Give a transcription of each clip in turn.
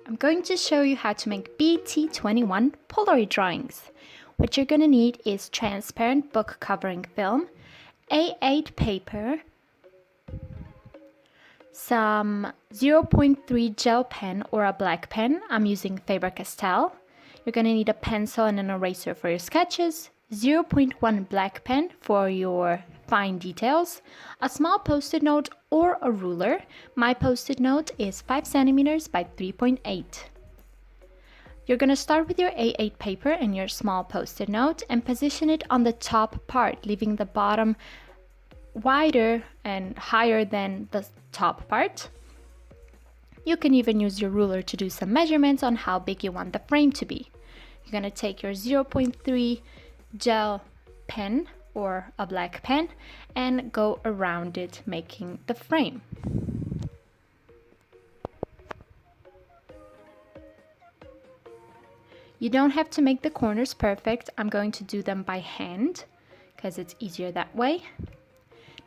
I'm going to show you how to make Bt21 Polaroid drawings. What you're going to need is transparent book covering film, A8 paper, some 0.3 gel pen or a black pen. I'm using Faber-Castell. You're going to need a pencil and an eraser for your sketches, 0.1 black pen for your fine details, a small post-it note or a ruler. My post-it note is 5 centimeters by 3.8. You're going to start with your A8 paper and your small post-it note and position it on the top part, leaving the bottom wider and higher than the top part. You can even use your ruler to do some measurements on how big you want the frame to be. You're going to take your 0.3 gel pen or a black pen and go around it, making the frame. You don't have to make the corners perfect. I'm going to do them by hand because it's easier that way.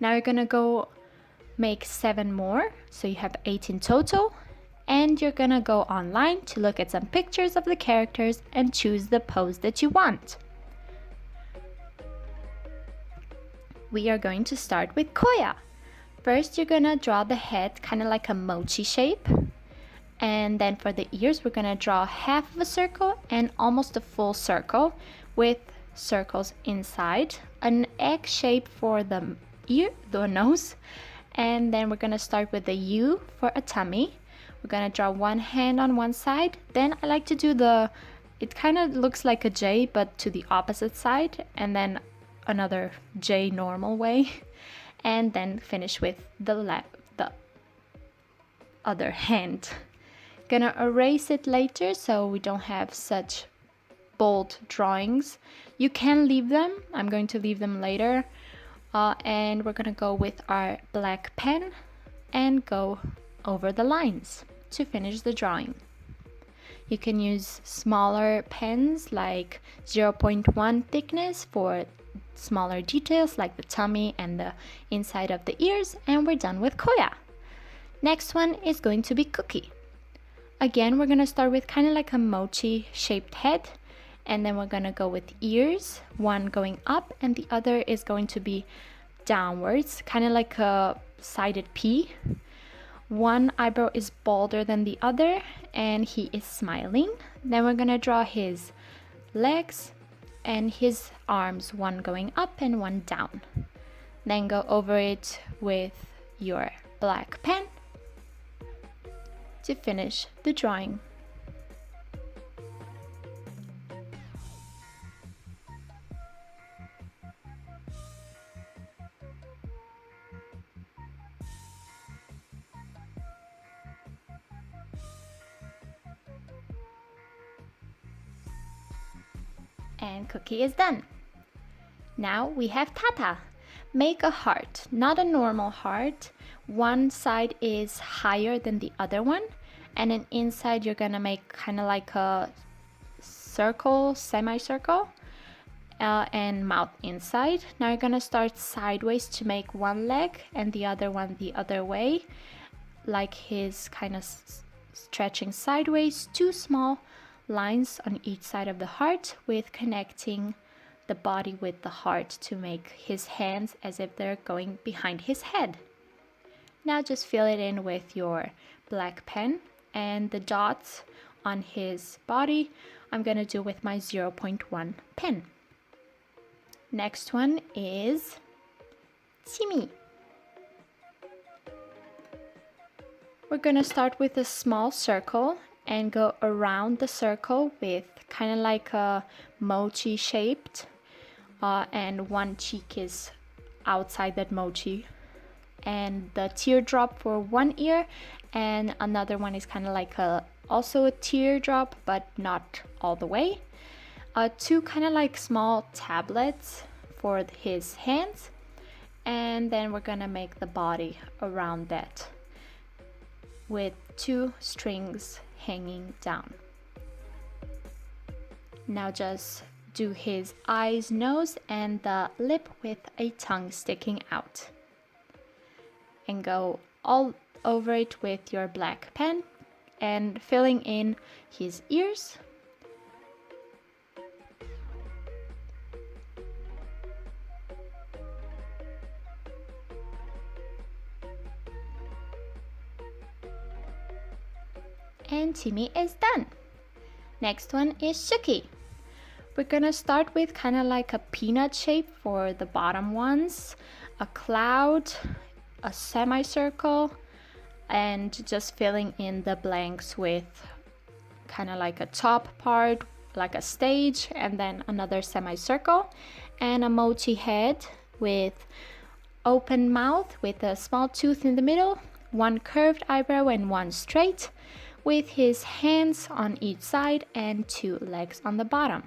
Now you're gonna go make 7 more, so you have 8 in total, and you're gonna go online to look at some pictures of the characters and choose the pose that you want. We are going to start with Koya. First, you're gonna draw the head kind of like a mochi shape, and then for the ears, we're gonna draw half of a circle and almost a full circle with circles inside, an egg shape for the nose, and then we're gonna start with the U for a tummy. We're gonna draw one hand on one side. Then I like to do it kind of looks like a J but to the opposite side, and then another J normal way, and then finish with the other hand. Gonna erase it later so we don't have such bold drawings. You can leave them. I'm going to leave them later. And we're gonna go with our black pen and go over the lines to finish the drawing. You can use smaller pens like 0.1 thickness for smaller details like the tummy and the inside of the ears, and we're done with Koya. Next one is going to be Cookie. Again, we're gonna start with kind of like a mochi shaped head, and then we're gonna go with ears, one going up and the other is going to be downwards, kind of like a sided P. One eyebrow is bolder than the other and he is smiling. Then we're gonna draw his legs and his arms, one going up and one down. Then go over it with your black pen to finish the drawing. And Cookie is done. Now we have Tata. Make a heart, not a normal heart. One side is higher than the other one, and then inside you're gonna make kind of like a circle, semicircle, and mouth inside. Now you're gonna start sideways to make one leg and the other one the other way, like his kind of stretching sideways, 2 small lines on each side of the heart with connecting the body with the heart to make his hands as if they're going behind his head. Now just fill it in with your black pen, and the dots on his body I'm gonna do with my 0.1 pen. Next one is Timmy. We're gonna start with a small circle and go around the circle with kind of like a mochi shaped, and one cheek is outside that mochi, and the teardrop for one ear, and another one is kind of like also a teardrop but not all the way. 2 kind of like small tablets for his hands, and then we're gonna make the body around that with 2 strings hanging down. Now just do his eyes, nose, and the lip with a tongue sticking out. And go all over it with your black pen and filling in his ears. And Timmy is done. Next one is Shuki. We're gonna start with kind of like a peanut shape for the bottom ones, a cloud, a semicircle, and just filling in the blanks with kind of like a top part, like a stage, and then another semicircle, and a mochi head with open mouth with a small tooth in the middle, one curved eyebrow and one straight, with his hands on each side and 2 legs on the bottom.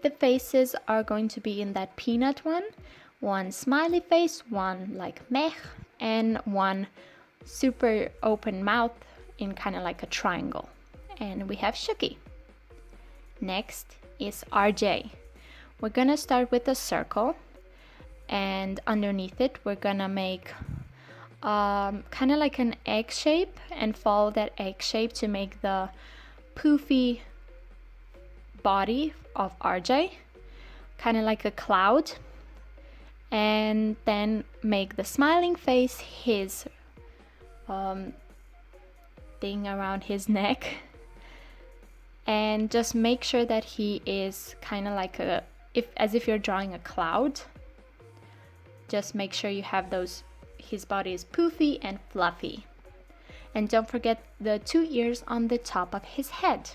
The faces are going to be in that peanut one smiley face, one like meh, and one super open mouth in kind of like a triangle. And we have Shuki. Next is RJ. We're gonna start with a circle, and underneath it we're gonna make kind of like an egg shape and follow that egg shape to make the poofy body of RJ, kind of like a cloud, and then make the smiling face his thing around his neck, and just make sure that he is kind of like as if you're drawing a cloud. Just make sure you have his body is poofy and fluffy, and don't forget the 2 ears on the top of his head.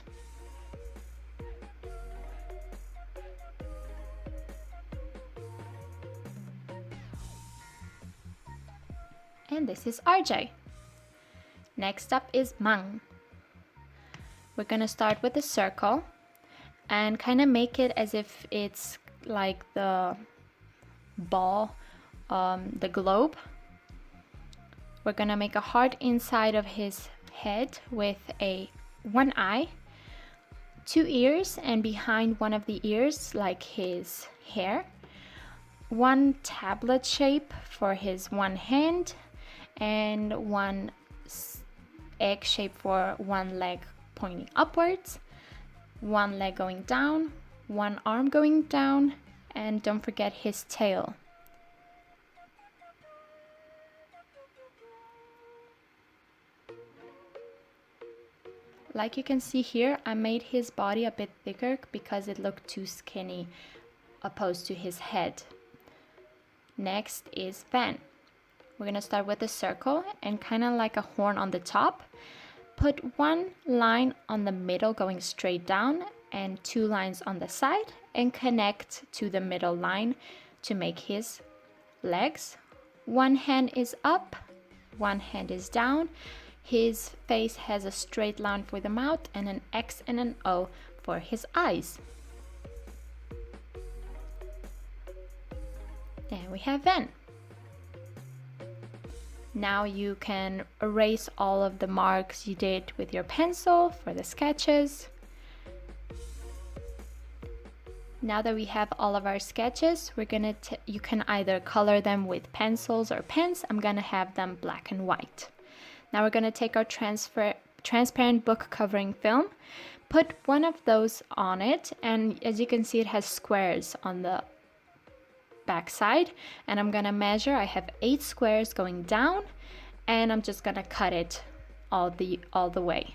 And this is RJ. Next up is Mang. We're gonna start with a circle and kind of make it as if it's like the ball, the globe. We're gonna make a heart inside of his head with one eye, 2 ears, and behind one of the ears, like his hair, one tablet shape for his one hand, and one egg shape for one leg pointing upwards, one leg going down, one arm going down, and don't forget his tail. Like you can see here, I made his body a bit thicker because it looked too skinny opposed to his head. Next is Van. We're gonna start with a circle and kind of like a horn on the top. Put one line on the middle going straight down and 2 lines on the side, and connect to the middle line to make his legs. One hand is up, one hand is down. His face has a straight line for the mouth and an X and an O for his eyes. And we have Van. Now you can erase all of the marks you did with your pencil for the sketches. Now that we have all of our sketches, you can either color them with pencils or pens. I'm gonna have them black and white. Now we're gonna take our transparent book covering film, put one of those on it, and as you can see, it has squares on the back side, and I'm gonna measure. I have 8 squares going down, and I'm just gonna cut it all the way.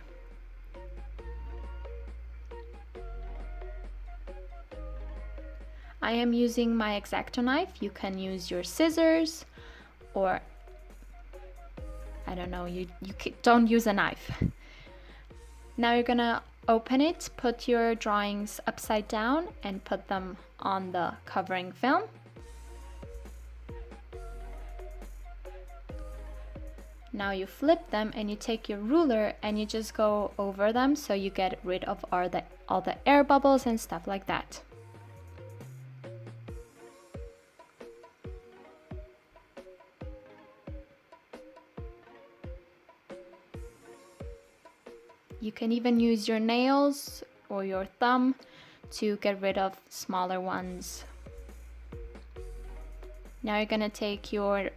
I am using my X-Acto knife. You can use your scissors, or I don't know, you don't use a knife. Now you're gonna open it, put your drawings upside down and put them on the covering film. Now you flip them and you take your ruler and you just go over them so you get rid of all the air bubbles and stuff like that. You can even use your nails or your thumb to get rid of smaller ones. Now you're gonna take your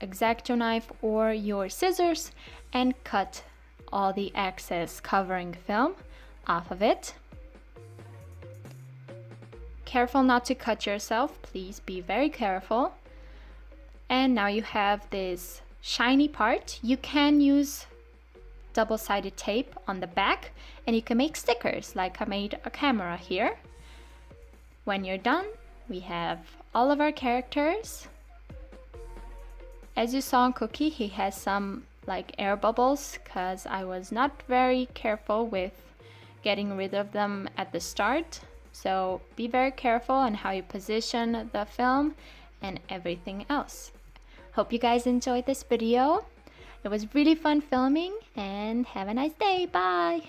X-Acto knife or your scissors and cut all the excess covering film off of it. Careful not to cut yourself, please be very careful. And now you have this shiny part. You can use double-sided tape on the back and you can make stickers like I made a camera here. When you're done, we have all of our characters. As you saw on Cookie, he has some like air bubbles because I was not very careful with getting rid of them at the start. So be very careful on how you position the film and everything else. Hope you guys enjoyed this video. It was really fun filming and have a nice day. Bye!